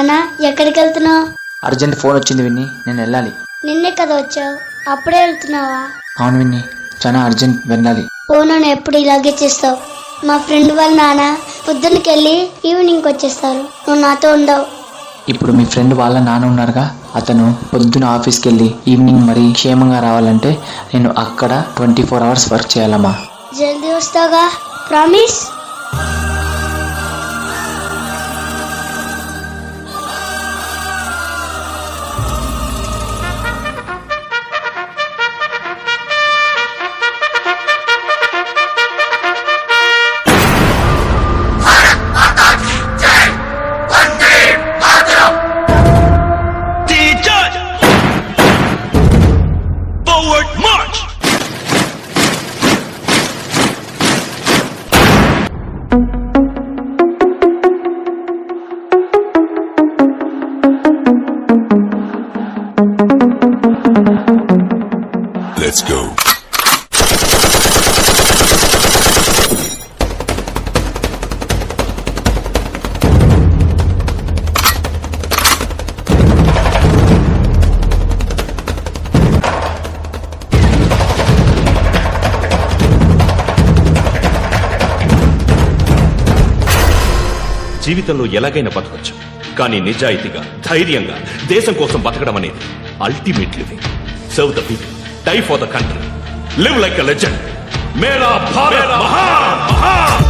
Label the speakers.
Speaker 1: నాన్న ఎక్కడికి వెళ్తున్నావు?
Speaker 2: అర్జెంట్ ఫోన్ వచ్చింది విన్ని, నేను వెళ్ళాలి.
Speaker 1: నిన్నే కదా వచ్చావు, అప్పుడే వెళ్తున్నావా?
Speaker 2: అవును విన్ని, చాలా అర్జెంట్ వెళ్ళాలి.
Speaker 1: ఫోన్ ఎప్పుడు ఇలాగే చేస్తావు? మా ఫ్రెండ్ వాళ్ళ నాన్న పొద్దున్నకి వెళ్ళి ఈవినింగ్ వచ్చేస్తారు, నువ్వు నాతో ఉండవు.
Speaker 2: ఇప్పుడు మీ ఫ్రెండ్ వాళ్ళ నాన్న ఉన్నారుగా, అతను పొద్దున ఆఫీస్కి వెళ్ళి ఈవినింగ్ మరి క్షేమంగా రావాలంటే నేను అక్కడ 24 hours వర్క్ చేయాలమ్మా.
Speaker 1: జల్దీ వస్తావుగా, ప్రామిస్?
Speaker 3: Let's go.
Speaker 4: జీవితంలో ఎలాగైనా బతకచ్చు, కానీ నిజాయితీగా ధైర్యంగా దేశం కోసం బతకడం అనేది ultimate living. Serve the people, die for the country, live like a legend. మేరా భారత్ మహాన్ మహాన్.